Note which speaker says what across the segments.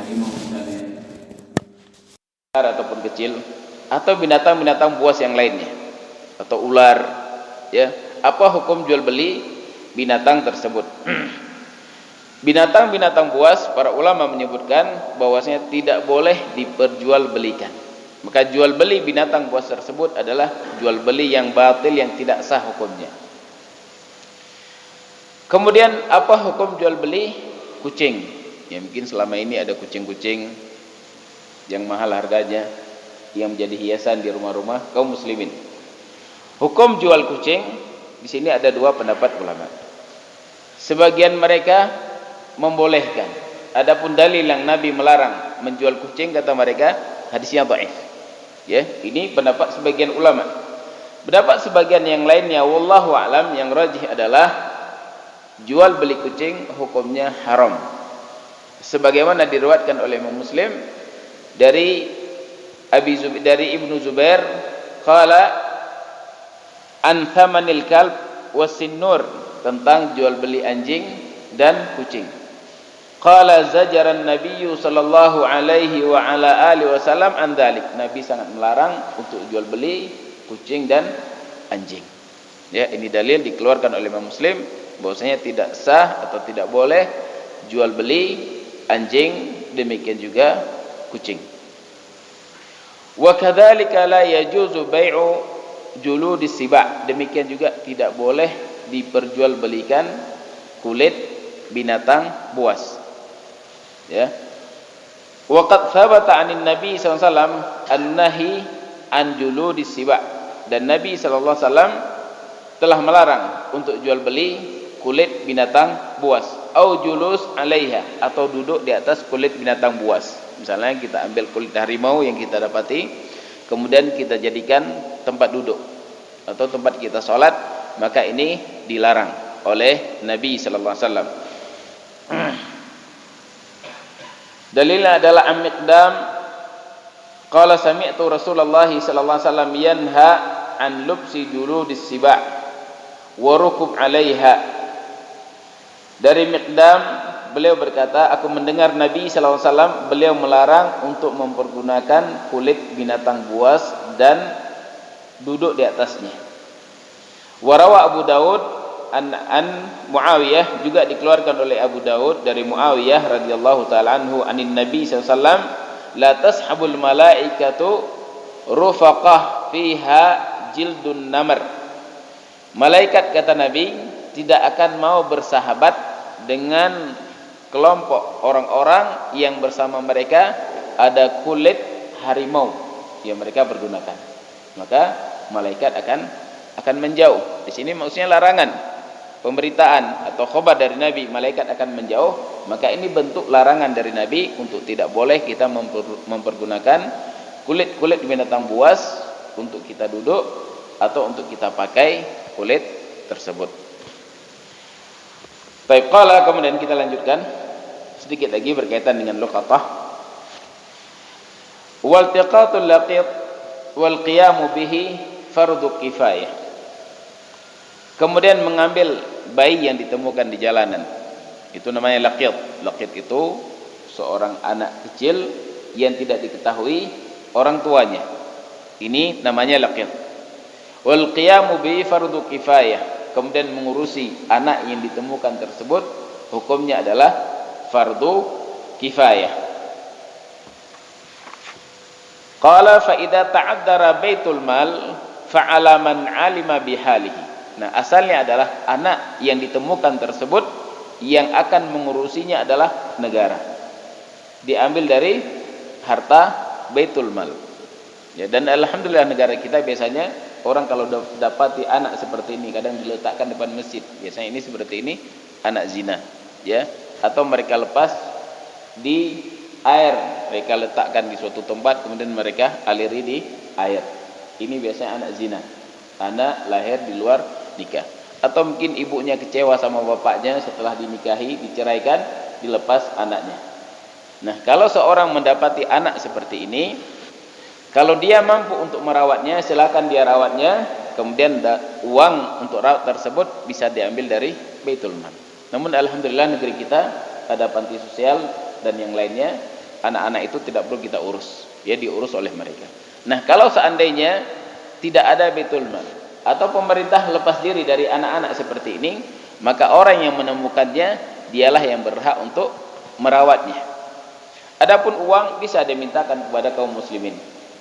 Speaker 1: harimau misalnya, ataupun kecil, atau binatang-binatang buas yang lainnya, atau ular, ya, apa hukum jual beli binatang tersebut? Binatang-binatang buas, para ulama menyebutkan bahwasanya tidak boleh diperjualbelikan. Maka jual beli binatang buas tersebut adalah jual beli yang batil, yang tidak sah hukumnya. Kemudian apa hukum jual beli kucing? Ya, mungkin selama ini ada kucing-kucing yang mahal harganya, yang menjadi hiasan di rumah-rumah kaum muslimin. Hukum jual kucing di sini ada dua pendapat ulama. Sebagian mereka membolehkan. Adapun dalil yang Nabi melarang menjual kucing, kata mereka hadisnya dhaif. Ya, ini pendapat sebagian ulama. Pendapat sebagian yang lainnya, wallahu a'lam, yang rajih adalah jual beli kucing hukumnya haram. Sebagaimana diriwayatkan oleh Imam Muslim dari Ibnu Zubair qala an thamanil kalb wasinnur, tentang jual beli anjing dan kucing. Qala zajaran nabiyyu sallallahu alaihi wa ala alihi wasallam an dzalik. Nabi sangat melarang untuk jual beli kucing dan anjing. Ya, ini dalil dikeluarkan oleh Imam Muslim bahwasanya tidak sah atau tidak boleh jual beli anjing, demikian juga kucing. Wa kadzalika la yajuzu bai'u juludis siba', demikian juga tidak boleh diperjualbelikan kulit binatang buas. Ya. Wa qad thabata 'anin Nabi sallallahu alaihi wasallam an-nahi an juludis siba', dan Nabi sallallahu alaihi wasallam telah melarang untuk jual beli kulit binatang buas, au julus 'alaiha, atau duduk di atas kulit binatang buas. Misalnya kita ambil kulit harimau yang kita dapati, kemudian kita jadikan tempat duduk atau tempat kita sholat, maka ini dilarang oleh Nabi sallallahu alaihi wasallam. Dalilnya adalah Am-Miqdam qala sami'tu Rasulullah sallallahu alaihi wasallam yanha an lubsi juludis siba' wa rukub 'alaiha. Dari Miqdam, beliau berkata, aku mendengar Nabi sallallahu alaihi wasallam beliau melarang untuk mempergunakan kulit binatang buas dan duduk di atasnya. Warawa Abu Daud an Muawiyah, juga dikeluarkan oleh Abu Daud dari Muawiyah radhiyallahu taala anhu anin Nabi sallallahu alaihi wasallam, la tashabul malaikatu rufaqah fiha jildun namr. Malaikat, kata Nabi, tidak akan mau bersahabat dengan kelompok orang-orang yang bersama mereka ada kulit harimau yang mereka pergunakan. Maka malaikat akan menjauh. Di sini maksudnya larangan, pemberitaan atau khabar dari Nabi, malaikat akan menjauh. Maka ini bentuk larangan dari Nabi untuk tidak boleh kita mempergunakan kulit-kulit binatang buas untuk kita duduk atau untuk kita pakai kulit tersebut. Baik, qala, kemudian kita lanjutkan sedikit lagi berkaitan dengan luqatah. Waltiqatul laqit wal qiyamu bihi fardu kifayah. Kemudian mengambil bayi yang ditemukan di jalanan, itu namanya laqit. Laqit itu seorang anak kecil yang tidak diketahui orang tuanya, ini namanya laqit. Wal qiyamu bihi fardu kifayah. Kemudian mengurusi anak yang ditemukan tersebut hukumnya adalah fardu kifayah. Qala fa idza ta'addara baitul mal fa'ala man 'alima bihalihi. Nah, asalnya adalah anak yang ditemukan tersebut yang akan mengurusinya adalah negara. Diambil dari harta baitul mal. Ya, dan alhamdulillah negara kita biasanya orang kalau dapati anak seperti ini kadang diletakkan depan masjid. Biasanya ini seperti ini anak zina, ya, atau mereka lepas di air, mereka letakkan di suatu tempat kemudian mereka aliri di air. Ini biasanya anak zina, anak lahir di luar nikah. Atau mungkin ibunya kecewa sama bapaknya setelah dinikahi, diceraikan, dilepas anaknya. Nah, kalau seorang mendapati anak seperti ini, kalau dia mampu untuk merawatnya, silakan dia rawatnya. Kemudian uang untuk rawat tersebut bisa diambil dari Baitul Mal. Namun alhamdulillah negeri kita ada panti sosial dan yang lainnya anak-anak itu tidak perlu kita urus, ya diurus oleh mereka. Nah, kalau seandainya tidak ada baitul mal atau pemerintah lepas diri dari anak-anak seperti ini, maka orang yang menemukannya dialah yang berhak untuk merawatnya. Adapun uang bisa dimintakan kepada kaum muslimin,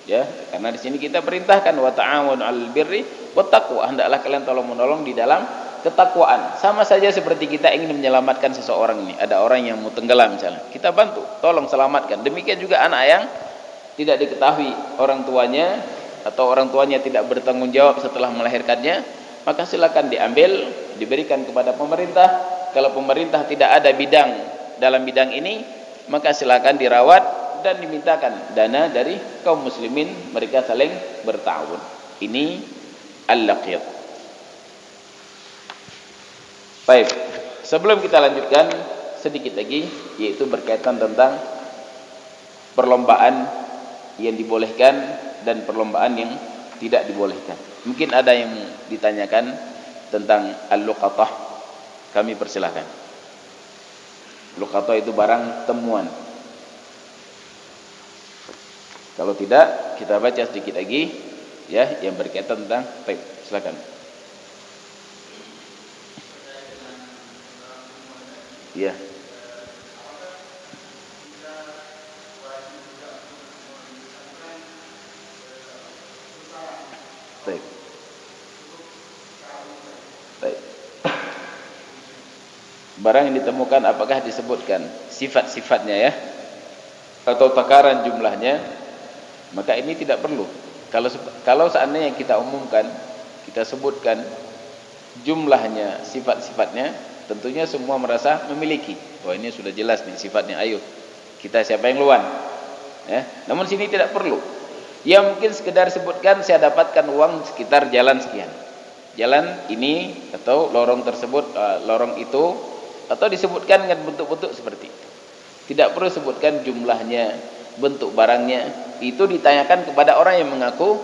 Speaker 1: ya, karena di sini kita perintahkan wa ta'awunu 'alal birri wat taqwa, hendaklah kalian tolong menolong di dalam ketakwaan. Sama saja seperti kita ingin menyelamatkan seseorang ini, ada orang yang mau tenggelam misalnya, kita bantu, tolong selamatkan. Demikian juga anak yang tidak diketahui orang tuanya atau orang tuanya tidak bertanggung jawab setelah melahirkannya, maka silakan diambil, diberikan kepada pemerintah. Kalau pemerintah tidak ada bidang dalam bidang ini, maka silakan dirawat dan dimintakan dana dari kaum muslimin, mereka saling bertawun. Ini al-laqiyat. Baik, sebelum kita lanjutkan sedikit lagi, yaitu berkaitan tentang perlombaan yang dibolehkan dan perlombaan yang tidak dibolehkan. Mungkin ada yang ditanyakan tentang al-luqatah, kami persilahkan. Luqatah itu barang temuan. Kalau tidak, kita baca sedikit lagi, ya, yang berkaitan tentang. Baik, silakan. Ya. Baik. Baik. Barang yang ditemukan apakah disebutkan sifat-sifatnya, ya, atau takaran jumlahnya, maka ini tidak perlu. Kalau seandainya kita umumkan, kita sebutkan jumlahnya, sifat-sifatnya, tentunya semua merasa memiliki. Wah, ini sudah jelas nih sifatnya, ayo kita siapa yang luan, ya. Namun sini tidak perlu. Ya mungkin sekedar sebutkan saya dapatkan uang sekitar jalan sekian, jalan ini atau lorong tersebut, lorong itu, atau disebutkan dengan bentuk-bentuk seperti itu. Tidak perlu sebutkan jumlahnya, bentuk barangnya. Itu ditanyakan kepada orang yang mengaku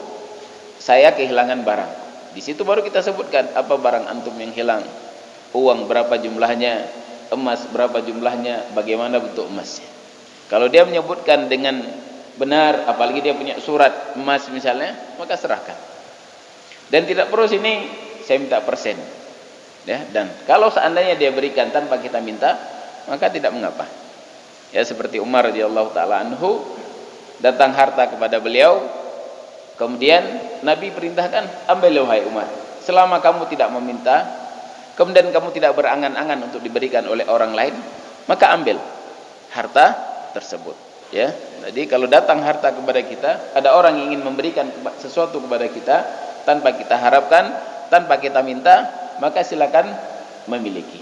Speaker 1: saya kehilangan barang. Di situ baru kita sebutkan apa barang antum yang hilang, uang berapa jumlahnya, emas berapa jumlahnya, bagaimana bentuk emasnya. Kalau dia menyebutkan dengan benar, apalagi dia punya surat emas misalnya, maka serahkan. Dan tidak perlu sini saya minta persen, ya. Dan kalau seandainya dia berikan tanpa kita minta, maka tidak mengapa. Ya, seperti Umar radhiyallahu taala anhu, datang harta kepada beliau, kemudian Nabi perintahkan, ambil wahai Umar, selama kamu tidak meminta, kemudian kamu tidak berangan-angan untuk diberikan oleh orang lain, maka ambil harta tersebut. Ya, jadi kalau datang harta kepada kita, ada orang yang ingin memberikan sesuatu kepada kita tanpa kita harapkan, tanpa kita minta, maka silakan memiliki.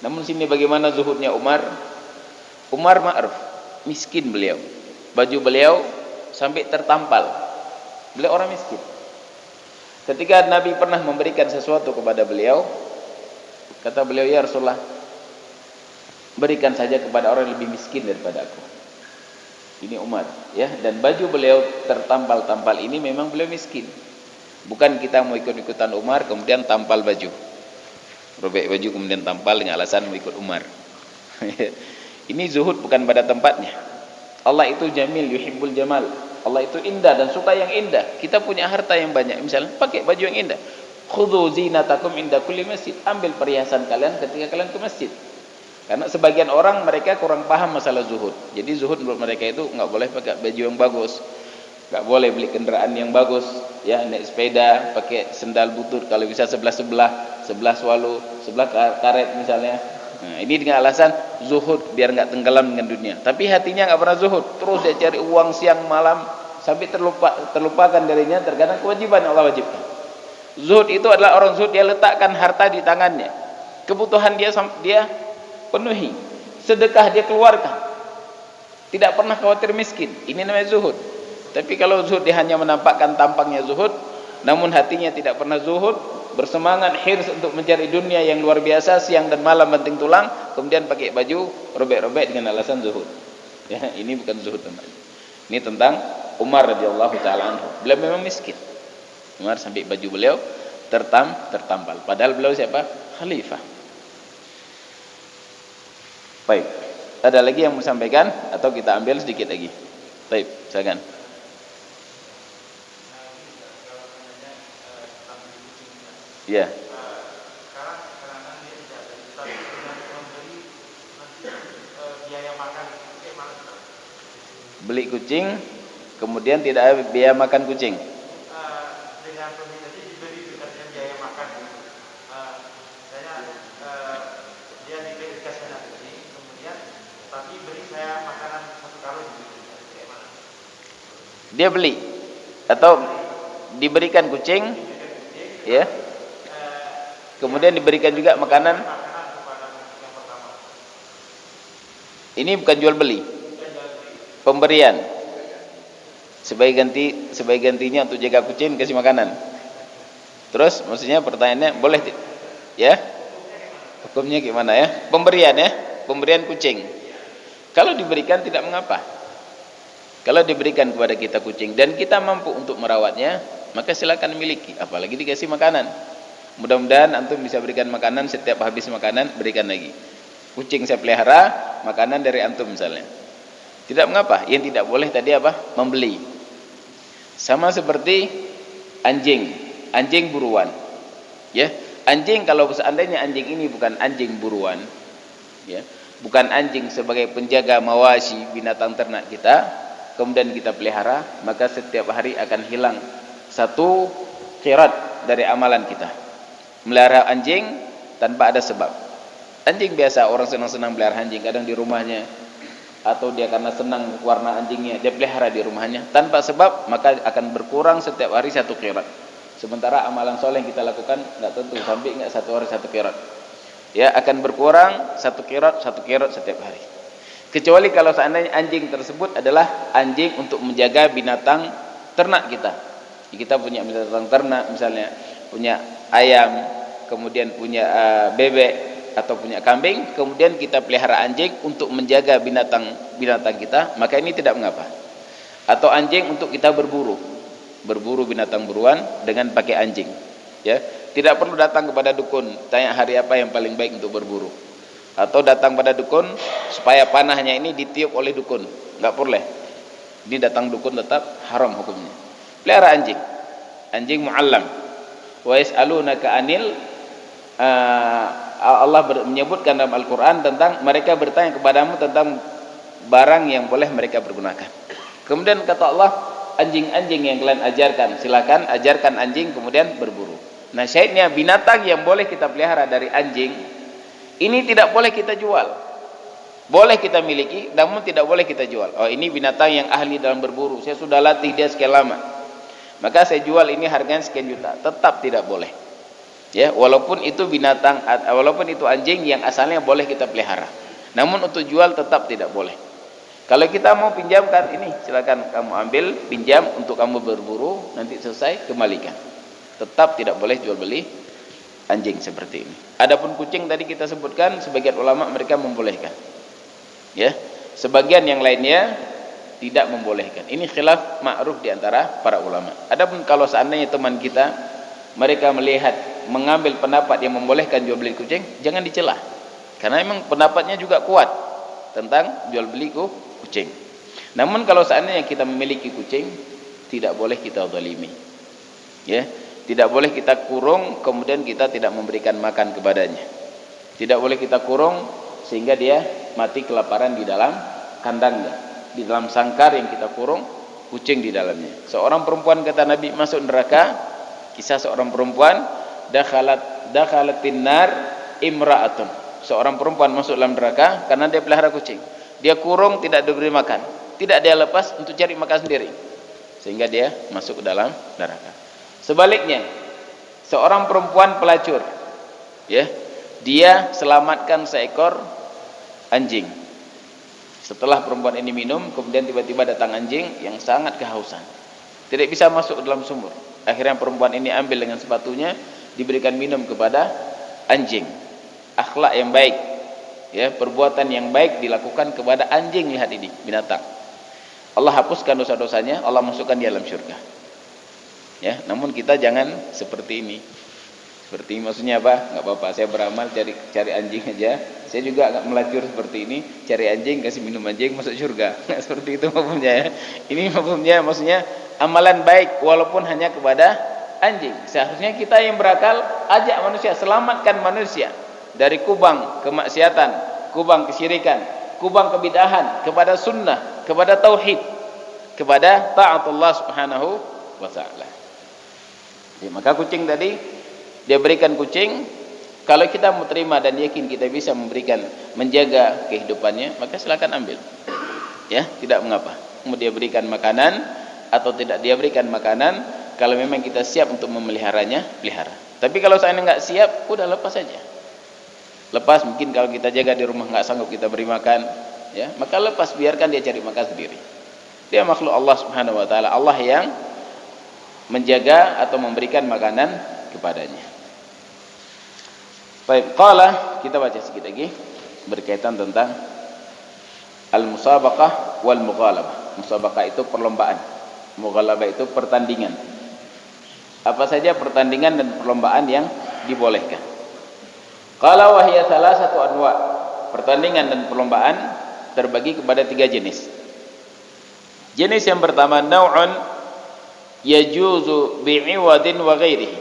Speaker 1: Namun sini bagaimana zuhudnya Umar? Umar ma'ruf, miskin beliau, baju beliau sampai tertampal, beliau orang miskin. Ketika Nabi pernah memberikan sesuatu kepada beliau, kata beliau, ya Rasulullah, berikan saja kepada orang yang lebih miskin daripada aku. Ini Umar, ya, dan baju beliau tertampal-tampal ini memang beliau miskin. Bukan kita mau ikut-ikutan Umar kemudian tampal baju, robek baju kemudian tampal dengan alasan mau ikut Umar. Ini zuhud bukan pada tempatnya. Allah itu jamil yuhibbul jamal. Allah itu indah dan suka yang indah. Kita punya harta yang banyak, misalnya pakai baju yang indah. Khudhu zinatakum inda kulli masjid. Ambil perhiasan kalian ketika kalian ke masjid. Karena sebagian orang mereka kurang paham masalah zuhud. Jadi zuhud menurut mereka itu enggak boleh pakai baju yang bagus, enggak boleh beli kendaraan yang bagus, ya, naik sepeda, pakai sendal butut kalau bisa sebelah swalo, sebelah karet misalnya. Nah, ini dengan alasan zuhud biar enggak tenggelam dengan dunia. Tapi hatinya enggak pernah zuhud, terus dia cari uang siang malam sampai terlupakan darinya terkadang kewajiban yang Allah wajibkan. Zuhud itu adalah orang zuhud, dia letakkan harta di tangannya. Kebutuhan dia penuhi, sedekah dia keluarkan, tidak pernah khawatir miskin. Ini namanya zuhud. Tapi kalau zuhud dia hanya menampakkan tampangnya zuhud, namun hatinya tidak pernah zuhud, bersemangat hirs untuk mencari dunia yang luar biasa, siang dan malam banting tulang, kemudian pakai baju robek-robek dengan alasan zuhud. Ya, ini bukan zuhud teman. Ini tentang Umar radhiyallahu taala anhu. Beliau memang miskin. Umar sampai baju beliau tertampal. Padahal beliau siapa? Khalifah. Baik. Ada lagi yang mau sampaikan atau kita ambil sedikit lagi? Baik, silakan. Ya. Beli kucing, kemudian tidak ada biaya makan kucing.
Speaker 2: Dengan pemilik tadi diberi biaya makan. Dia dikasih anak kucing, kemudian tapi beri saya makanan 1 karung. Bagaimana?
Speaker 1: Dia beli atau diberikan kucing, ya. Kemudian diberikan juga makanan. Ini bukan jual beli, pemberian. Sebagai gantinya untuk jaga kucing kasih makanan. Terus maksudnya pertanyaannya boleh ya? Hukumnya gimana ya? Pemberian ya, pemberian kucing. Kalau diberikan tidak mengapa. Kalau diberikan kepada kita kucing dan kita mampu untuk merawatnya, maka silakan miliki, apalagi dikasih makanan. Mudah-mudahan antum bisa berikan makanan, setiap habis makanan berikan lagi. Kucing saya pelihara, makanan dari antum misalnya. Tidak mengapa. Yang tidak boleh tadi apa? Membeli. Sama seperti anjing, anjing buruan. Ya, anjing kalau seandainya anjing ini bukan anjing buruan, ya, bukan anjing sebagai penjaga mawasi binatang ternak kita, kemudian kita pelihara, maka setiap hari akan hilang 1 qirat dari amalan kita. Melihara anjing tanpa ada sebab. Anjing biasa, orang senang-senang pelihara anjing, kadang di rumahnya, atau dia karena senang warna anjingnya, dia pelihara di rumahnya tanpa sebab, maka akan berkurang setiap hari 1 qirat. Sementara amalan soleh yang kita lakukan nggak tentu sampai nggak 1 hari 1 qirat. Ya, akan berkurang 1 qirat setiap hari. Kecuali kalau seandainya anjing tersebut adalah anjing untuk menjaga binatang ternak kita. Kita punya binatang ternak, misalnya punya ayam, kemudian punya bebek atau punya kambing, kemudian kita pelihara anjing untuk menjaga binatang kita, maka ini tidak mengapa. Atau anjing untuk kita berburu binatang buruan dengan pakai anjing, ya. Tidak perlu datang kepada dukun tanya hari apa yang paling baik untuk berburu, atau datang pada dukun supaya panahnya ini ditiup oleh dukun, nggak boleh. Ini datang dukun tetap haram hukumnya. Pelihara anjing muallam. Wa yas'alunaka anil Allah menyebutkan dalam Al-Quran tentang mereka bertanya kepadamu tentang barang yang boleh mereka pergunakan. Kemudian kata Allah, anjing-anjing yang kalian ajarkan, silakan ajarkan anjing kemudian berburu. Nah, syahidnya binatang yang boleh kita pelihara dari anjing ini tidak boleh kita jual. Boleh kita miliki, namun tidak boleh kita jual. Oh, ini binatang yang ahli dalam berburu, saya sudah latih dia sekian lama, maka saya jual ini harganya sekian juta. Tetap tidak boleh. Ya, walaupun itu binatang, walaupun itu anjing yang asalnya boleh kita pelihara, namun untuk jual tetap tidak boleh. Kalau kita mau pinjamkan ini, silakan kamu ambil, pinjam untuk kamu berburu, nanti selesai kembalikan. Tetap tidak boleh jual beli anjing seperti ini. Adapun kucing tadi kita sebutkan, sebagian ulama mereka membolehkan, ya, sebagian yang lainnya tidak membolehkan. Ini khilaf ma'ruf di antara para ulama. Adapun kalau seandainya teman kita mereka melihat mengambil pendapat yang membolehkan jual beli kucing, jangan dicela, karena memang pendapatnya juga kuat tentang jual beli kucing. Namun kalau seandainya kita memiliki kucing, tidak boleh kita zalimi, ya, tidak boleh kita kurung kemudian kita tidak memberikan makan kepadanya, tidak boleh kita kurung sehingga dia mati kelaparan di dalam kandangnya, di dalam sangkar yang kita kurung kucing di dalamnya. Seorang perempuan, kata Nabi, masuk neraka. Kisah seorang perempuan, dakhalatin nar imra'atun. Seorang perempuan masuk dalam neraka karena dia pelihara kucing. Dia kurung, tidak diberi makan, tidak dia lepas untuk cari makan sendiri, sehingga dia masuk ke dalam neraka. Sebaliknya, seorang perempuan pelacur, ya, dia selamatkan seekor anjing. Setelah perempuan ini minum, kemudian tiba-tiba datang anjing yang sangat kehausan, tidak bisa masuk ke dalam sumur. Akhirnya perempuan ini ambil dengan sepatunya, diberikan minum kepada anjing. Akhlak yang baik, ya, perbuatan yang baik dilakukan kepada anjing. Lihat ini binatang, Allah hapuskan dosa-dosanya, Allah masukkan dia dalam syurga, ya. Namun kita jangan seperti ini. Seperti ini maksudnya apa? Nggak apa-apa, saya beramal cari anjing aja, Saya juga agak melacur seperti ini, cari anjing, kasih minum anjing, masuk surga. Nggak seperti itu mafhumnya ya. Ini mafhumnya maksudnya amalan baik walaupun hanya kepada anjing. Seharusnya kita yang berakal ajak manusia, selamatkan manusia dari kubang kemaksiatan, kubang kesyirikan, kubang kebidahan, kepada sunnah, kepada tauhid, kepada taatullah subhanahu wa ta'ala. Ya, maka kucing tadi dia berikan kucing. Kalau kita mau terima dan yakin kita bisa memberikan, menjaga kehidupannya, maka silakan ambil. Ya, tidak mengapa. Mau dia berikan makanan atau tidak dia berikan makanan, kalau memang kita siap untuk memeliharanya, pelihara. Tapi kalau saya nggak siap, udah lepas saja. Lepas, mungkin kalau kita jaga di rumah nggak sanggup kita beri makan, ya, maka lepas, biarkan dia cari makan sendiri. Dia makhluk Allah Subhanahu wa taala, Allah yang menjaga atau memberikan makanan kepadanya. Baik, qala, kita baca sedikit lagi berkaitan tentang al-musabaqah wal mughalabah. Musabaqah itu perlombaan, mughalabah itu pertandingan. Apa saja pertandingan dan perlombaan yang dibolehkan? Qala wa hiya thalathatu anwa'. Pertandingan dan perlombaan terbagi kepada 3 jenis. Jenis yang pertama, nau'un yajuzu bi'iwadin wa ghairihi.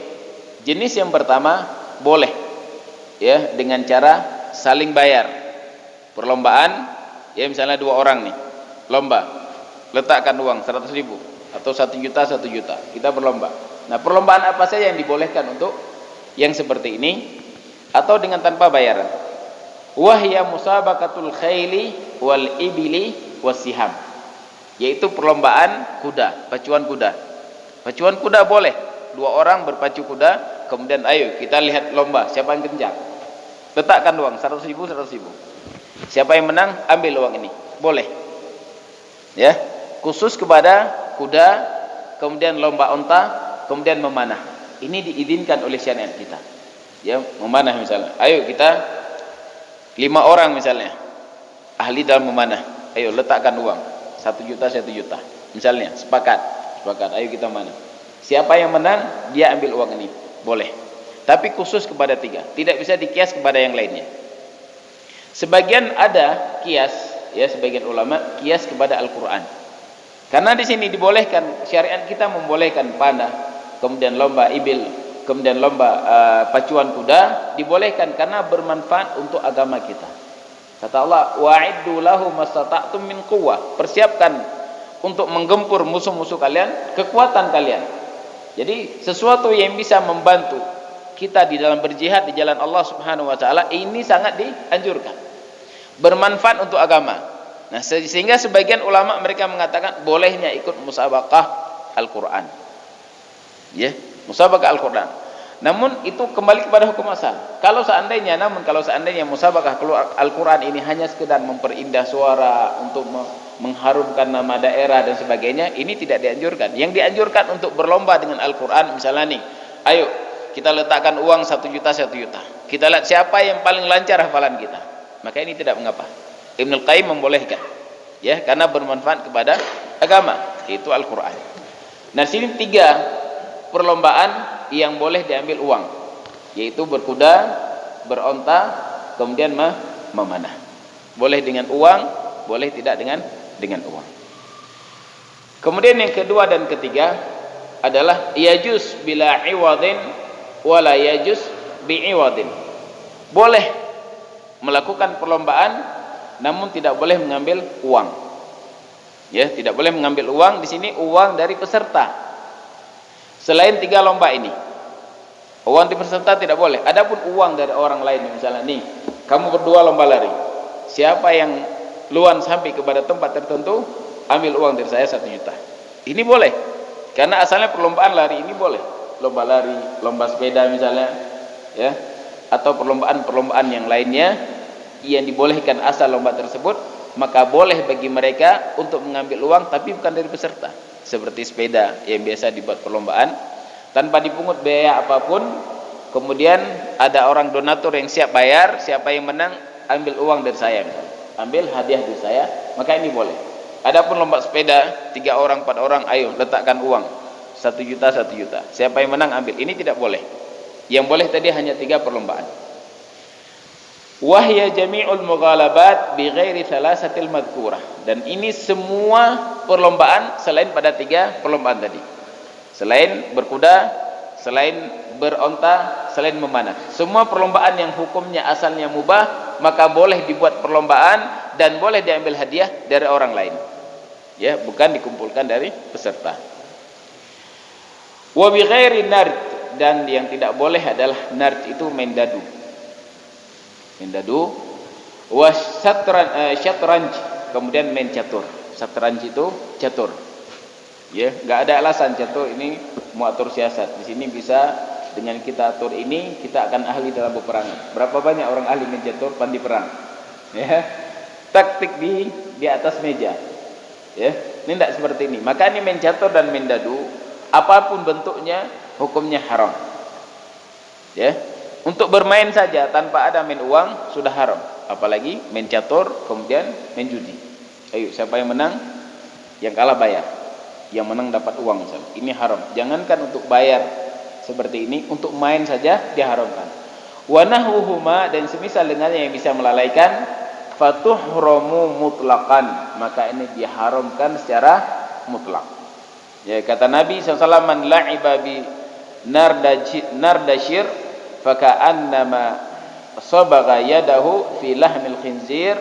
Speaker 1: Jenis yang pertama boleh, ya, dengan cara saling bayar. Perlombaan, ya, misalnya 2 orang nih lomba, letakkan uang 100.000 atau 1 juta 1 juta, kita berlomba. Nah, perlombaan apa saja yang dibolehkan untuk yang seperti ini atau dengan tanpa bayaran? Wahya musabaqatul khaili wal ibili wasiham, yaitu perlombaan kuda, pacuan kuda. Pacuan kuda boleh, 2 orang berpacu kuda, kemudian ayo kita lihat lomba siapa yang kencang. Letakkan uang 100.000 100.000. Siapa yang menang ambil uang ini. Boleh. Ya, khusus kepada kuda, kemudian lomba onta, kemudian memanah. Ini diizinkan oleh syariat kita. Ya, memanah misalnya. Ayo kita 5 orang misalnya ahli dalam memanah. Ayo letakkan uang 1 juta 1 juta. Misalnya sepakat, ayo kita manah. Siapa yang menang dia ambil uang ini. Boleh. Tapi khusus kepada 3, tidak bisa dikias kepada yang lainnya. Sebagian ada kias, ya, sebagian ulama kias kepada Al-Qur'an. Karena di sini dibolehkan, syariat kita membolehkan panah, kemudian lomba ibil, kemudian lomba pacuan kuda, dibolehkan karena bermanfaat untuk agama kita. Kata Allah, wa'iddu lahu mastata'tum min quwwah. Persiapkan untuk menggempur musuh-musuh kalian, kekuatan kalian. Jadi sesuatu yang bisa membantu kita di dalam berjihad di jalan Allah Subhanahu wa taala ini sangat dianjurkan. Bermanfaat untuk agama. Nah, sehingga sebagian ulama mereka mengatakan bolehnya ikut musabaqah Al-Qur'an. Ya, musabaqah Al-Qur'an. Namun itu kembali kepada hukum asal. Kalau seandainya musabaqah Al-Qur'an ini hanya sekedar memperindah suara untuk mengharumkan nama daerah dan sebagainya, ini tidak dianjurkan. Yang dianjurkan untuk berlomba dengan Al-Qur'an, misalnya nih, ayo kita letakkan uang 1 juta 1 juta. Kita lihat siapa yang paling lancar hafalan kita. Maka ini tidak mengapa. Ibnul Qayyim membolehkan, ya, karena bermanfaat kepada agama, itu Al-Qur'an. Nah, sini 3 perlombaan yang boleh diambil uang, yaitu berkuda, beronta, kemudian memanah. Boleh dengan uang, boleh tidak dengan uang. Kemudian yang kedua dan ketiga adalah yajuz bila iwadin wala yajuz bi'iwadin. Boleh melakukan perlombaan namun tidak boleh mengambil uang. Ya, tidak boleh mengambil uang. Di sini uang dari peserta. Selain 3 lomba ini, uang dari peserta tidak boleh. Adapun uang dari orang lain, misalnya nih, kamu berdua lomba lari. Siapa yang luan sampai kepada tempat tertentu, ambil uang dari saya 1 juta. Ini boleh. Karena asalnya perlombaan lari ini boleh. Lomba lari, lomba sepeda misalnya, ya, atau perlombaan-perlombaan yang lainnya yang dibolehkan asal lomba tersebut, maka boleh bagi mereka untuk mengambil uang tapi bukan dari peserta. Seperti sepeda yang biasa dibuat perlombaan tanpa dipungut biaya apapun, kemudian ada orang donatur yang siap bayar, siapa yang menang ambil uang dari saya misalnya, ambil hadiah dari saya, maka ini boleh. Adapun lomba sepeda 3 orang 4 orang, ayo letakkan uang 1 juta 1 juta, siapa yang menang ambil, ini tidak boleh. Yang boleh tadi hanya 3 perlombaan. Wahya jami'ul mughalabat bi ghairi thalathatil madhkurah. Dan ini semua perlombaan selain pada 3 perlombaan tadi. Selain berkuda, selain beronta, selain memanah. Semua perlombaan yang hukumnya asalnya mubah, maka boleh dibuat perlombaan dan boleh diambil hadiah dari orang lain. Ya, bukan dikumpulkan dari peserta. Wa bi ghairi nard, dan yang tidak boleh adalah nard itu main dadu. Main dadu. Wa syatranj, kemudian main catur. Syatranj itu catur. Ya, enggak ada alasan catur ini mau atur siasat. Di sini bisa dengan kita atur ini kita akan ahli dalam peperangan. Berapa banyak orang ahli main catur, pandai perang. Ya. Taktik di atas meja. Ya, ini tidak seperti ini. Maka ini main catur dan main dadu, apapun bentuknya hukumnya haram. Ya, untuk bermain saja tanpa ada main uang sudah haram. Apalagi main catur kemudian main judi. Ayo, siapa yang menang? Yang kalah bayar. Yang menang dapat uang misalnya. Ini haram. Jangankan untuk bayar seperti ini, untuk main saja diharamkan. Wa nahwuhuma, dan semisal dengannya yang bisa melalaikan, fatuhramu mutlaqan, maka ini diharamkan secara mutlak. Ya, kata Nabi SAW, man la'iba bi nardashir faka'annama sabagha yadahu fi lahmil khinzir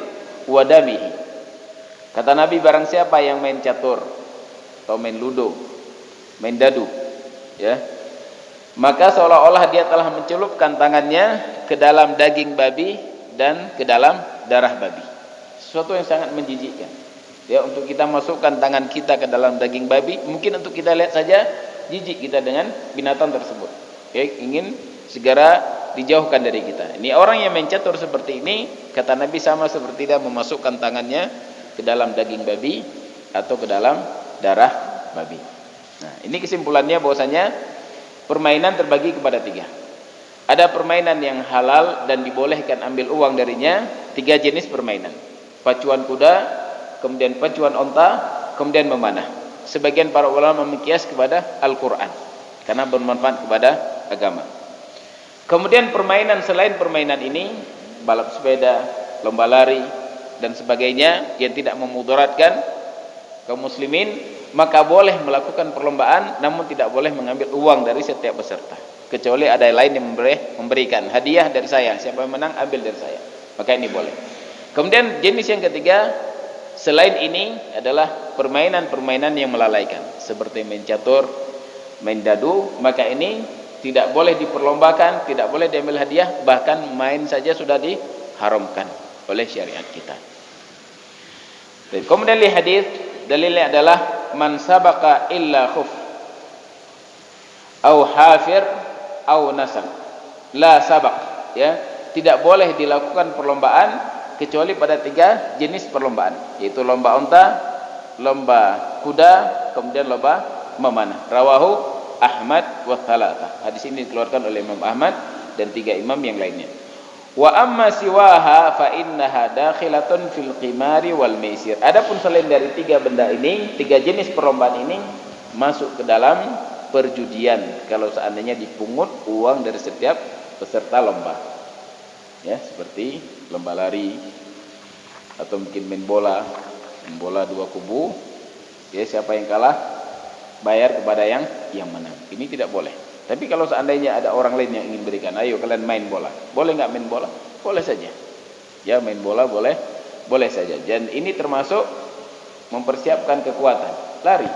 Speaker 1: wa damihi. Kata Nabi, barang siapa yang main catur atau main ludo, main dadu, ya, maka seolah-olah dia telah mencelupkan tangannya ke dalam daging babi dan ke dalam darah babi. Sesuatu yang sangat menjijikkan. Ya, untuk kita masukkan tangan kita ke dalam daging babi, mungkin untuk kita lihat saja jijik kita dengan binatang tersebut. Ya, ingin segera dijauhkan dari kita. Ini orang yang main catur seperti ini, kata Nabi, sama seperti dia memasukkan tangannya ke dalam daging babi atau ke dalam darah babi. Nah, ini kesimpulannya bahwasanya permainan terbagi kepada 3. Ada permainan yang halal dan dibolehkan ambil uang darinya, 3 jenis permainan. Pacuan kuda, kemudian pacuan onta, kemudian memanah. Sebagian para ulama mengkias kepada Al-Quran karena bermanfaat kepada agama. Kemudian permainan selain permainan ini, balap sepeda, lomba lari dan sebagainya yang tidak memudaratkan kaum muslimin, maka boleh melakukan perlombaan namun tidak boleh mengambil uang dari setiap peserta, kecuali ada yang lain yang memberikan hadiah dari saya, siapa yang menang ambil dari saya, maka ini boleh. Kemudian jenis yang ketiga selain ini adalah permainan-permainan yang melalaikan, seperti main catur, main dadu, maka ini tidak boleh diperlombakan, tidak boleh diambil hadiah, bahkan main saja sudah diharamkan oleh syariat kita. Dan kemudian lihat hadis, dalilnya adalah man sabaqa illa khuf au hafir au nasab la sabaq, ya, tidak boleh dilakukan perlombaan kecuali pada 3 jenis perlombaan, yaitu lomba onta, lomba kuda, kemudian lomba memanah. Rawahu Ahmad wa thalatha. Hadis ini dikeluarkan oleh Imam Ahmad dan 3 imam yang lainnya. Wa amma siwaha fa innaha dakhilatun fil qimari wal maisir. Adapun selain dari 3 benda ini, 3 jenis perlombaan ini masuk ke dalam perjudian kalau seandainya dipungut uang dari setiap peserta lomba. Ya, seperti lomba lari atau mungkin main bola 2 kubu. Ya, siapa yang kalah bayar kepada yang menang. Ini tidak boleh. Tapi kalau seandainya ada orang lain yang ingin berikan, ayo kalian main bola. Boleh enggak main bola? Boleh saja. Ya, main bola boleh saja. Dan ini termasuk mempersiapkan kekuatan. Lari,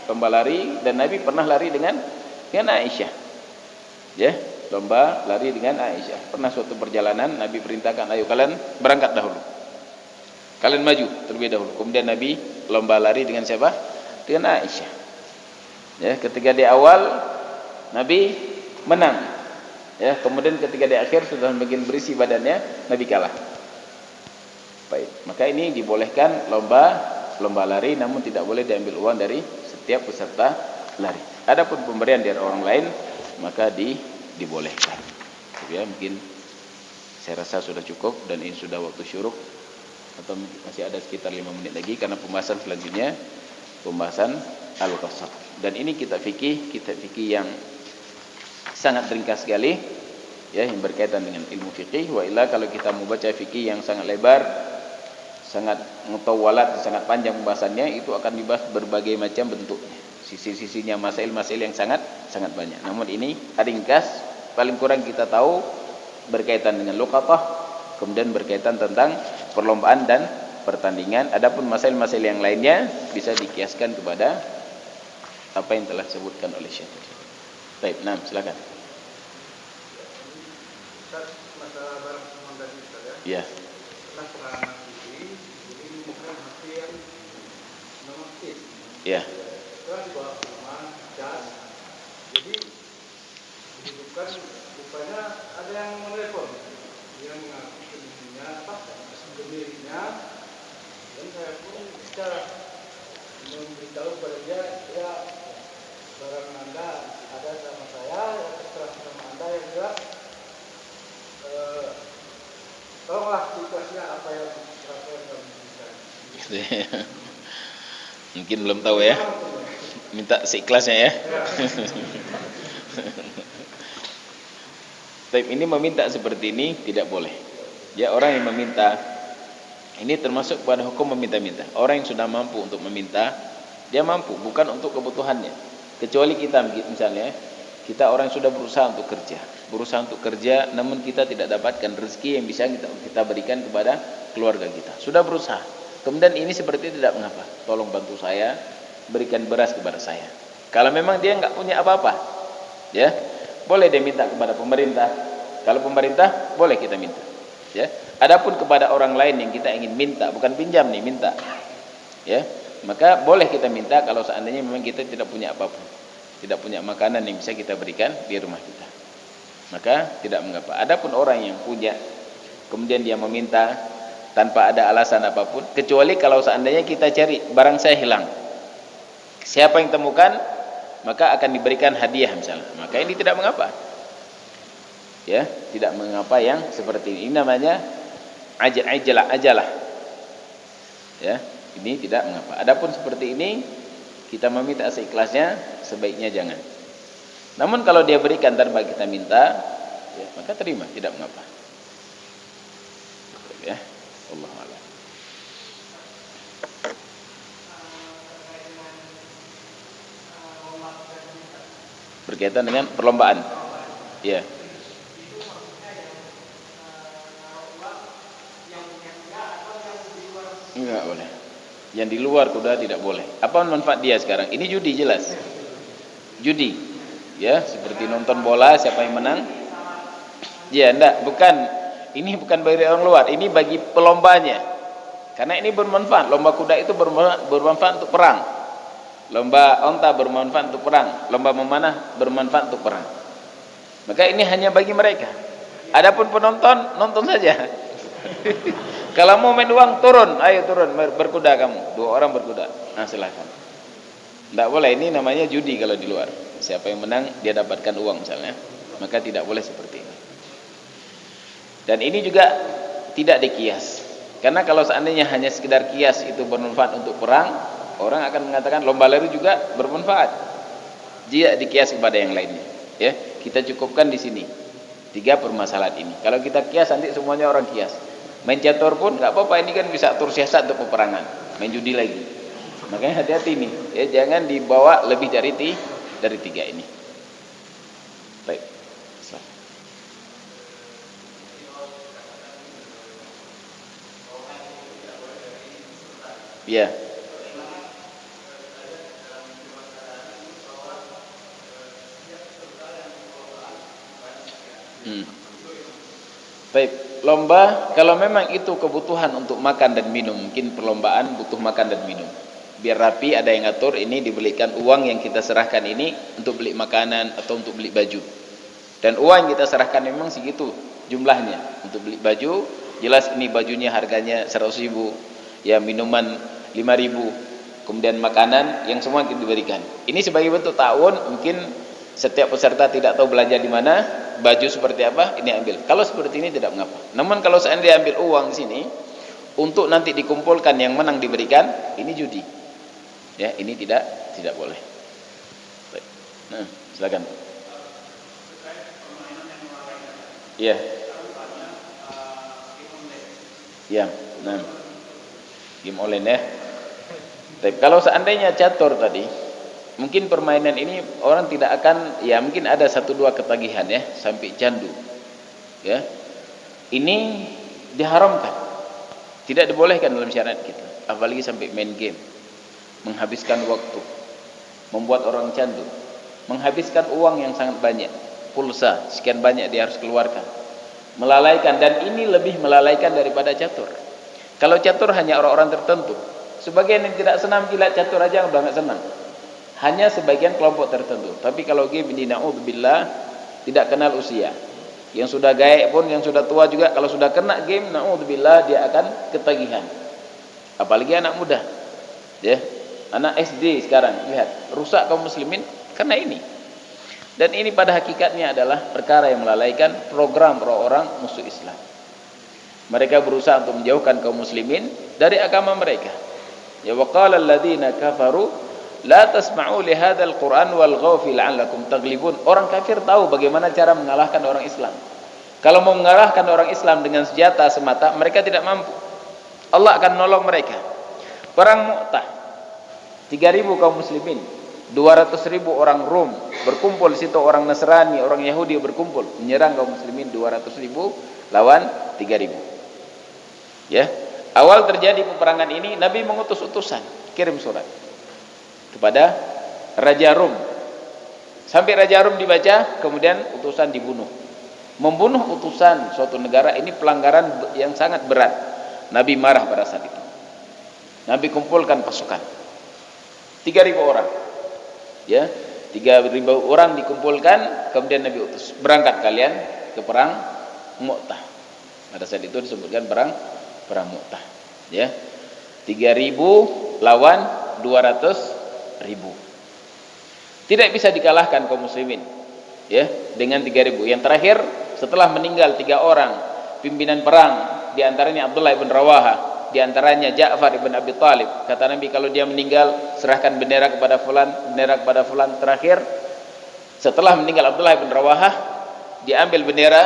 Speaker 1: lomba lari, dan Nabi pernah lari dengan Aisyah. Ya, lomba lari dengan Aisyah. Pernah suatu perjalanan Nabi perintahkan, ayo kalian berangkat dahulu. Kalian maju terlebih dahulu. Kemudian Nabi lomba lari dengan siapa? Dengan Aisyah. Ya, ketika di awal Nabi menang, ya, kemudian ketika di akhir sudah bagian berisi badannya, Nabi kalah. Baik, maka ini dibolehkan lomba lari, namun tidak boleh diambil uang dari setiap peserta lari. Adapun pemberian dari orang lain, maka dibolehkan. Ya, mungkin saya rasa sudah cukup dan ini sudah waktu syuruk, atau masih ada sekitar 5 menit lagi karena pembahasan selanjutnya pembahasan al-qasas. Dan ini kitab fikih yang sangat ringkas sekali, ya, yang berkaitan dengan ilmu fikih. Wa illa kalau kita mau baca fikih yang sangat lebar, sangat mutawalat, sangat panjang pembahasannya, itu akan dibahas berbagai macam bentuknya, sisi-sisinya, masail-masail yang sangat banyak. Namun ini ringkas, paling kurang kita tahu berkaitan dengan luqatah, kemudian berkaitan tentang perlombaan dan pertandingan. Adapun masail-masail yang lainnya bisa dikiaskan kepada apa yang telah disebutkan oleh Syekh. Baik, nah silakan.
Speaker 2: Masalah barang semua tadi ya.
Speaker 1: Ya.
Speaker 2: Setelah penanganan ini bukan hati yang memakit.
Speaker 1: Ya.
Speaker 2: Setelah dibawa ke rumah, jas. Jadi dihidupkan, rupanya ada yang menelpon, yang mengaku sendirinya, pemiliknya, dan saya pun secara memberitahu kepada dia, ya barang Anda ada sama saya, ya terserah sama Anda yang jelas. Tolonglah situasinya apa yang kamu bisa.
Speaker 1: Mungkin belum tahu ya. Minta seikhlasnya ya. Tapi ini meminta seperti ini tidak boleh. Ya, orang yang meminta ini termasuk pada hukum meminta-minta. Orang yang sudah mampu untuk meminta, dia mampu bukan untuk kebutuhannya. Kecuali kita misalnya, kita orang yang sudah berusaha untuk kerja, namun kita tidak dapatkan rezeki yang bisa kita berikan kepada keluarga kita. Sudah berusaha, kemudian ini seperti tidak mengapa. Tolong bantu saya, berikan beras kepada saya. Kalau memang dia nggak punya apa-apa, ya boleh dia minta kepada pemerintah. Kalau pemerintah boleh kita minta. Ya. Adapun kepada orang lain yang kita ingin minta, bukan pinjam nih, minta. Ya, maka boleh kita minta kalau seandainya memang kita tidak punya apapun. Tidak punya makanan yang bisa kita berikan di rumah kita. Maka tidak mengapa. Adapun orang yang punya kemudian dia meminta tanpa ada alasan apapun, kecuali kalau seandainya kita cari barang saya hilang. Siapa yang temukan, maka akan diberikan hadiah misalnya. Maka ini tidak mengapa. Ya, tidak mengapa yang seperti ini. Ini namanya ajalah. Ya, ini tidak mengapa. Adapun seperti ini kita meminta seikhlasnya, sebaiknya jangan. Namun kalau dia berikan tanpa kita minta, ya, maka terima, tidak mengapa. Ya, Allahu a'lam. Berkaitan dengan perlombaan. Ya. Enggak boleh. Yang di luar kuda tidak boleh. Apa manfaat dia sekarang? Ini judi jelas. Judi. Ya, seperti nonton bola siapa yang menang? Ya, enggak, bukan. Ini bukan bagi orang luar, ini bagi pelombanya. Karena ini bermanfaat. Lomba kuda itu bermanfaat untuk perang. Lomba onta bermanfaat untuk perang. Lomba memanah bermanfaat untuk perang. Maka ini hanya bagi mereka. Adapun penonton, nonton saja. Kalau mau main uang, turun, ayo turun, berkuda kamu, 2 orang berkuda. Nah, silakan. Tidak boleh, ini namanya judi kalau di luar. Siapa yang menang, dia dapatkan uang misalnya. Maka tidak boleh seperti ini. Dan ini juga tidak dikias. Karena kalau seandainya hanya sekedar kias itu bermanfaat untuk perang, orang akan mengatakan lomba lari juga bermanfaat. Jika dikias kepada yang lainnya. Ya, kita cukupkan di sini 3 permasalahan ini. Kalau kita kias nanti semuanya orang kias. Main catur pun nggak apa-apa, ini kan bisa atur siasat untuk peperangan. Main judi lagi. Makanya hati-hati nih, ya jangan dibawa lebih dari 3 ini. Baik. Ya. Baik, lomba kalau memang itu kebutuhan untuk makan dan minum, mungkin perlombaan butuh makan dan minum. Biar rapi, ada yang ngatur, ini dibelikan uang yang kita serahkan ini untuk beli makanan atau untuk beli baju. Dan uang yang kita serahkan memang segitu jumlahnya. Untuk beli baju, jelas ini bajunya harganya 100.000, ya minuman 5.000, kemudian makanan yang semua kita diberikan. Ini sebagai bentuk ta'awun, mungkin setiap peserta tidak tahu belanja di mana, baju seperti apa, ini ambil. Kalau seperti ini tidak mengapa. Namun kalau seandainya ambil uang di sini untuk nanti dikumpulkan yang menang diberikan, ini judi. Ya, ini tidak boleh. Baik. Nah, silakan. Iya. Ya, nah. Game online ya. Tapi kalau seandainya catur tadi, mungkin permainan ini orang tidak akan, ya mungkin ada 1-2 ketagihan ya, sampai candu. Ya. Ini diharamkan. Tidak dibolehkan dalam syariat kita, apalagi sampai main game. Menghabiskan waktu, membuat orang candu, menghabiskan uang yang sangat banyak, pulsa sekian banyak dia harus keluarkan, melalaikan, dan ini lebih melalaikan daripada catur. Kalau catur hanya orang-orang tertentu, sebagian yang tidak senang gila catur aja udah nggak senang, hanya sebagian kelompok tertentu. Tapi kalau game ini naudzubillah tidak kenal usia, yang sudah gaek pun, yang sudah tua juga, kalau sudah kena game naudzubillah dia akan ketagihan. Apalagi anak muda, ya, anak SD sekarang lihat rusak kaum muslimin karena ini. Dan ini pada hakikatnya adalah perkara yang melalaikan program orang-orang musuh Islam. Mereka berusaha untuk menjauhkan kaum muslimin dari agama mereka. Ya, waqala alladziina kafaru la tasma'u li hadzal Qur'an walghaw fi la'allakum taghlibun. Orang kafir tahu bagaimana cara mengalahkan orang Islam. Kalau mau mengalahkan orang Islam dengan senjata semata, mereka tidak mampu. Allah akan menolong mereka. Perang Mu'tah, 3.000 kaum muslimin, 200.000 orang Rom berkumpul di situ, orang Nasrani, orang Yahudi berkumpul menyerang kaum muslimin 200.000 lawan 3.000. Ya, awal terjadi peperangan ini Nabi mengutus utusan, kirim surat kepada Raja Rom. Sampai Raja Rom dibaca, kemudian utusan dibunuh. Membunuh utusan suatu negara ini pelanggaran yang sangat berat. Nabi marah pada saat itu. Nabi kumpulkan pasukan 3.000 orang. Ya, 3.000 orang dikumpulkan, kemudian Nabi utus, berangkat kalian ke perang Mu'tah. Pada saat itu disebutkan perang Mu'tah. Ya, 3.000 lawan 200.000. Tidak bisa dikalahkan kaum muslimin. Ya, dengan 3.000. Yang terakhir setelah meninggal 3 orang pimpinan perang, di antaranya Abdullah ibn Rawaha, di antaranya Ja'far ibn Abi Thalib. Kata Nabi, kalau dia meninggal serahkan bendera kepada fulan, bendera kepada fulan. Terakhir setelah meninggal Abdullah ibn Rawaha, diambil bendera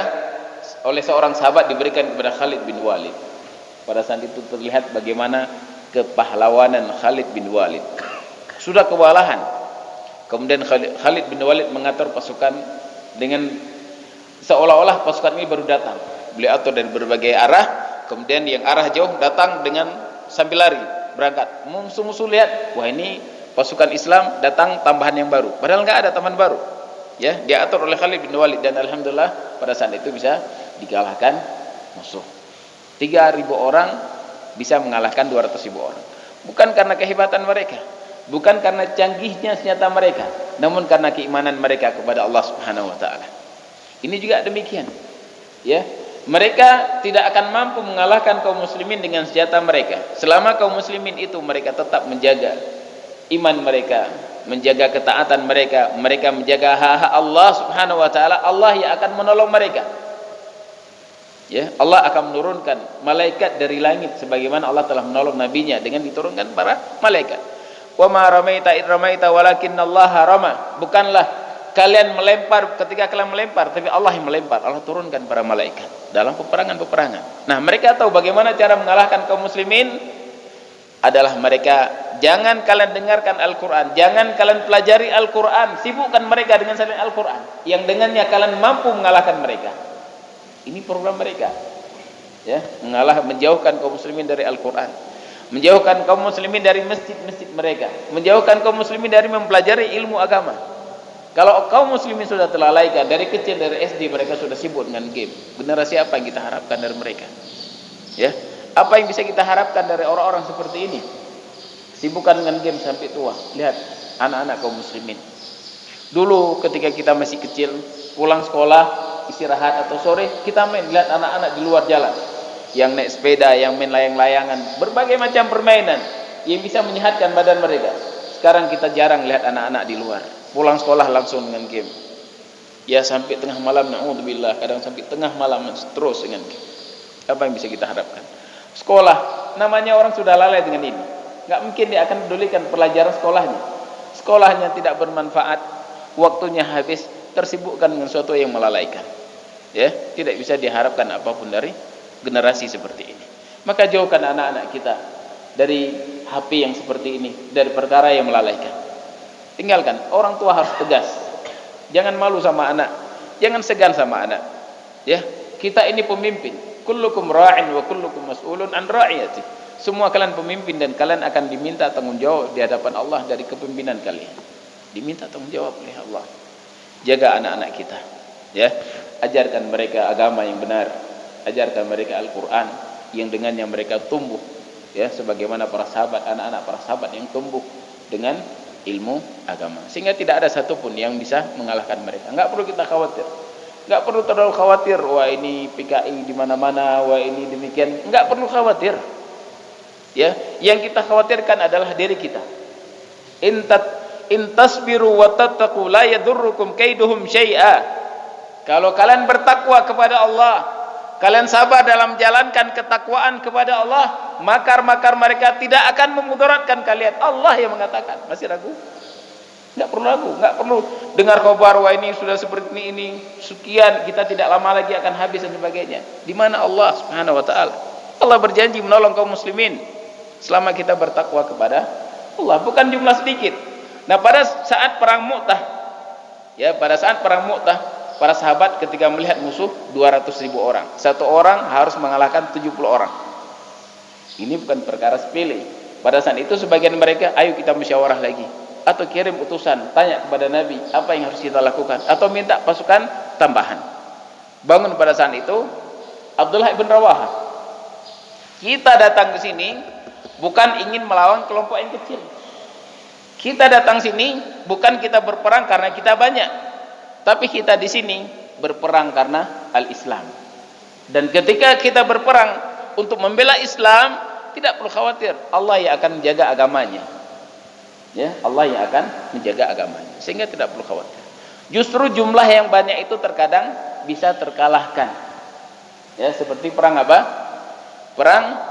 Speaker 1: oleh seorang sahabat, diberikan kepada Khalid bin Walid. Pada saat itu terlihat bagaimana kepahlawanan Khalid bin Walid. Sudah kewalahan, kemudian Khalid bin Walid mengatur pasukan dengan seolah-olah pasukan ini baru datang. Beliau atur dari berbagai arah, kemudian yang arah jauh datang dengan sambil lari berangkat. Musuh-musuh lihat, wah ini pasukan Islam datang, tambahan yang baru, padahal nggak ada tambahan baru. Ya, diatur oleh Khalid bin Walid, dan alhamdulillah pada saat itu bisa dikalahkan musuh. 3.000 orang bisa mengalahkan 200.000 orang. Bukan karena kehebatan mereka, bukan karena canggihnya senjata mereka, namun karena keimanan mereka kepada Allah Subhanahu wa taala. Ini juga demikian. Ya, mereka tidak akan mampu mengalahkan kaum muslimin dengan senjata mereka selama kaum muslimin itu mereka tetap menjaga iman mereka, menjaga ketaatan mereka, mereka menjaga hak-hak Allah Subhanahu wa taala. Allah yang akan menolong mereka. Ya, Allah akan menurunkan malaikat dari langit sebagaimana Allah telah menolong nabinya dengan diturunkan para malaikat. Wa ma ramaita id ramaita walakinnallaha rama. Bukanlah kalian melempar ketika kalian melempar, tapi Allah yang melempar. Allah turunkan para malaikat dalam peperangan. Nah, mereka tahu bagaimana cara mengalahkan kaum muslimin adalah mereka, jangan kalian dengarkan Al-Quran, jangan kalian pelajari Al-Quran, sibukkan mereka dengan selain Al-Quran yang dengannya kalian mampu mengalahkan mereka. Ini program mereka, ya, menjauhkan kaum muslimin dari Al-Quran, menjauhkan kaum muslimin dari masjid-masjid mereka, menjauhkan kaum muslimin dari mempelajari ilmu agama. Kalau kaum muslimin sudah terlalaikan dari kecil, dari SD mereka sudah sibuk dengan game, generasi apa yang kita harapkan dari mereka? Ya, apa yang bisa kita harapkan dari orang-orang seperti ini? Sibukkan dengan game sampai tua. Lihat anak-anak kaum muslimin. Dulu ketika kita masih kecil, pulang sekolah, istirahat atau sore, kita main, lihat anak-anak di luar jalan, yang naik sepeda, yang main layang-layangan, berbagai macam permainan yang bisa menyehatkan badan mereka. Sekarang kita jarang lihat anak-anak di luar, pulang sekolah langsung dengan game. Ya, sampai tengah malam, na'udzubillah, kadang sampai tengah malam terus dengan game. Apa yang bisa kita harapkan? Sekolah, namanya orang sudah lalai dengan ini, nggak mungkin dia akan pedulikan pelajaran sekolahnya. Sekolahnya tidak bermanfaat, waktunya habis, tersibukkan dengan sesuatu yang melalaikan. Ya, tidak bisa diharapkan apapun dari generasi seperti ini. Maka jauhkan anak-anak kita dari HP yang seperti ini, dari perkara yang melalaikan. Tinggalkan. Orang tua harus tegas. Jangan malu sama anak, jangan segan sama anak. Ya, kita ini pemimpin. Kullukum ra'in wa kullukum mas'ulun an ra'iyati. Semua kalian pemimpin dan kalian akan diminta tanggung jawab di hadapan Allah dari kepemimpinan kalian. Diminta tanggung jawab oleh Allah. Jaga anak-anak kita. Ya, ajarkan mereka agama yang benar. Ajarkan mereka Al-Qur'an yang dengannya mereka tumbuh. Ya, sebagaimana para sahabat, anak-anak para sahabat yang tumbuh dengan ilmu agama. Sehingga tidak ada satupun yang bisa mengalahkan mereka. Enggak perlu kita khawatir. Enggak perlu terlalu khawatir, wah ini PKI di mana-mana, wah ini demikian. Enggak perlu khawatir. Ya, yang kita khawatirkan adalah diri kita. In tasbiru wa tattaqu la yadurrukum kaiduhum syai'a. Kalau kalian bertakwa kepada Allah, kalian sabar dalam menjalankan ketakwaan kepada Allah, makar-makar mereka tidak akan memudaratkan kalian. Allah yang mengatakan. Masih ragu? Enggak perlu ragu, enggak perlu dengar kabar wah ini sudah seperti ini sekian, kita tidak lama lagi akan habis dan sebagainya. Di mana Allah Subhanahu wa taala? Allah berjanji menolong kaum muslimin selama kita bertakwa kepada Allah, bukan jumlah sedikit. Nah, pada saat perang Mu'tah, ya, pada saat perang Mu'tah, para sahabat ketika melihat musuh 200.000 orang, satu orang harus mengalahkan 70 orang. Ini bukan perkara sepele. Pada saat itu sebagian mereka, ayo kita musyawarah lagi, atau kirim utusan tanya kepada Nabi apa yang harus kita lakukan, atau minta pasukan tambahan. Bangun pada saat itu Abdullah bin Rawaha, kita datang ke sini bukan ingin melawan kelompok yang kecil. Kita datang sini bukan kita berperang karena kita banyak, tapi kita di sini berperang karena al-Islam. Dan ketika kita berperang untuk membela Islam, tidak perlu khawatir, Allah yang akan menjaga agamanya. Ya, Allah yang akan menjaga agamanya. Sehingga tidak perlu khawatir. Justru jumlah yang banyak itu terkadang bisa terkalahkan. Ya, seperti perang apa? Perang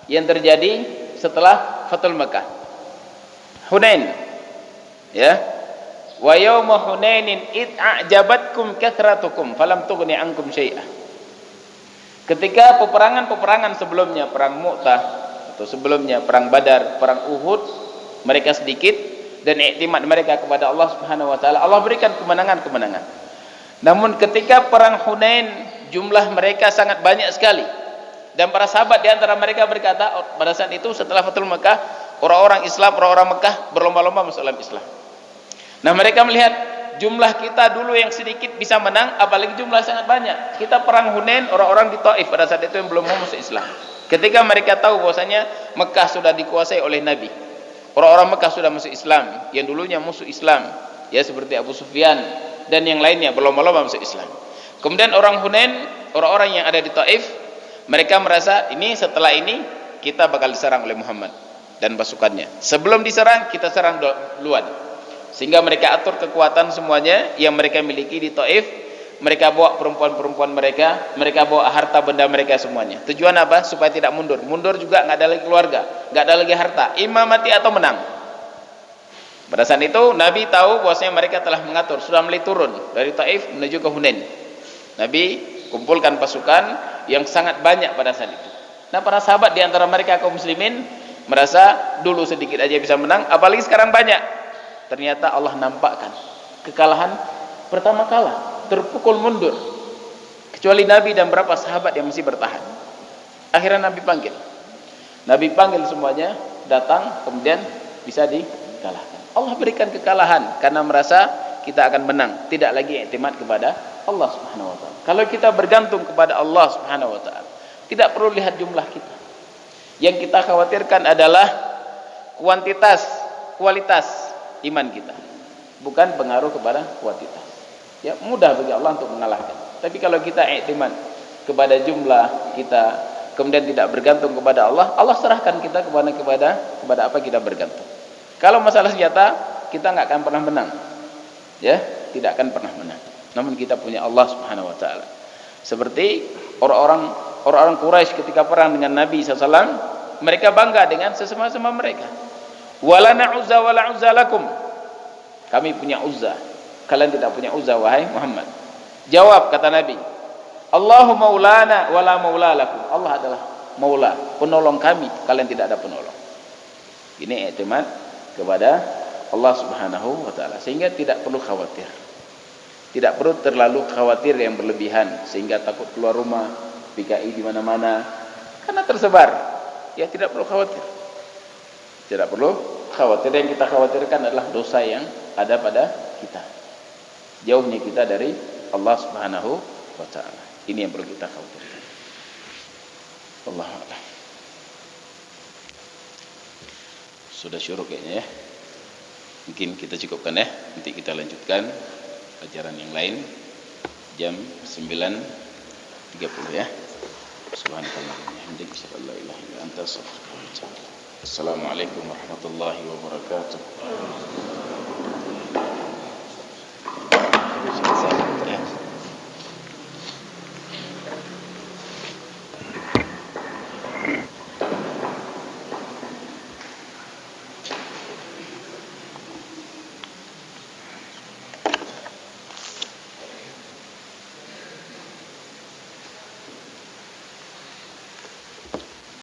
Speaker 1: yang terjadi setelah Fathul Makkah. Hunain. Ya. Wa yauma Hunainin id a'jabatkum kathratukum falam tughni ankum syai'ah. Ketika peperangan-peperangan sebelumnya, perang Mu'tah atau sebelumnya perang Badar, perang Uhud, mereka sedikit dan iktimad mereka kepada Allah Subhanahu wa taala, Allah berikan kemenangan-kemenangan. Namun ketika perang Hunain, jumlah mereka sangat banyak sekali. Dan para sahabat di antara mereka berkata pada saat itu setelah Fathul Makkah, orang-orang Islam, orang-orang Mekah berlomba-lomba masuk dalam Islam. Nah, mereka melihat jumlah kita dulu yang sedikit bisa menang, apalagi jumlah sangat banyak. Kita perang Hunain, orang-orang di Taif pada saat itu yang belum mau masuk Islam. Ketika mereka tahu bahwasanya Mekah sudah dikuasai oleh Nabi, orang-orang Mekah sudah masuk Islam, yang dulunya musuh Islam, ya seperti Abu Sufyan dan yang lainnya berlomba-lomba masuk Islam. Kemudian orang Hunain, orang-orang yang ada di Taif, mereka merasa ini setelah ini kita bakal diserang oleh Muhammad dan pasukannya. Sebelum diserang, kita serang duluan. Sehingga mereka atur kekuatan semuanya yang mereka miliki di Taif. Mereka bawa perempuan-perempuan mereka, mereka bawa harta benda mereka semuanya. Tujuan apa? Supaya tidak mundur. Mundur juga nggak ada lagi keluarga, nggak ada lagi harta. Imam mati atau menang. Pada saat itu Nabi tahu bahwasanya mereka telah mengatur, sudah mulai turun dari Taif menuju ke Hunain. Nabi kumpulkan pasukan yang sangat banyak pada saat itu. Nah, para sahabat di antara mereka kaum muslimin merasa dulu sedikit aja bisa menang, apalagi sekarang banyak. Ternyata Allah nampakkan kekalahan pertama kala, terpukul mundur. Kecuali Nabi dan beberapa sahabat yang masih bertahan. Akhirnya Nabi panggil. Nabi panggil semuanya, datang, kemudian bisa dikalahkan. Allah berikan kekalahan karena merasa kita akan menang, tidak lagi iktimad kepada Allah Subhanahu wa taala. Kalau kita bergantung kepada Allah Subhanahu wa taala, tidak perlu lihat jumlah kita. Yang kita khawatirkan adalah kuantitas, kualitas iman kita, bukan pengaruh kepada kuantitas. Ya, mudah bagi Allah untuk mengalahkan. Tapi kalau kita iktimad kepada jumlah kita, kemudian tidak bergantung kepada Allah, Allah serahkan kita kepada apa kita bergantung. Kalau masalah senjata, kita nggak akan pernah menang. Ya, tidak akan pernah menang. Namun kita punya Allah Subhanahu wa taala. Seperti orang-orang Quraisy ketika perang dengan Nabi SAW, mereka bangga dengan sesama-sama mereka. Walana uzza wala uzza lakum. Kami punya Uzza, kalian tidak punya Uzza wahai Muhammad. Jawab kata Nabi, Allahu maulana wala maula lakum. Allah adalah maula, penolong kami, kalian tidak ada penolong. Ini i'timad kepada Allah Subhanahu wa taala, sehingga tidak perlu khawatir. Tidak perlu terlalu khawatir yang berlebihan sehingga takut keluar rumah, PKI di mana-mana karena tersebar. Ya, tidak perlu khawatir. Tidak perlu khawatir. Yang kita khawatirkan adalah dosa yang ada pada kita. Jauhnya kita dari Allah Subhanahu wa taala. Ini yang perlu kita khawatirkan. Allahu a'lam. Sudah syuruk kayaknya ya. Mungkin kita cukupkan ya. Nanti kita lanjutkan pelajaran yang lain jam 9.30 ya. Subhanallah. Assalamualaikum warahmatullahi wabarakatuh.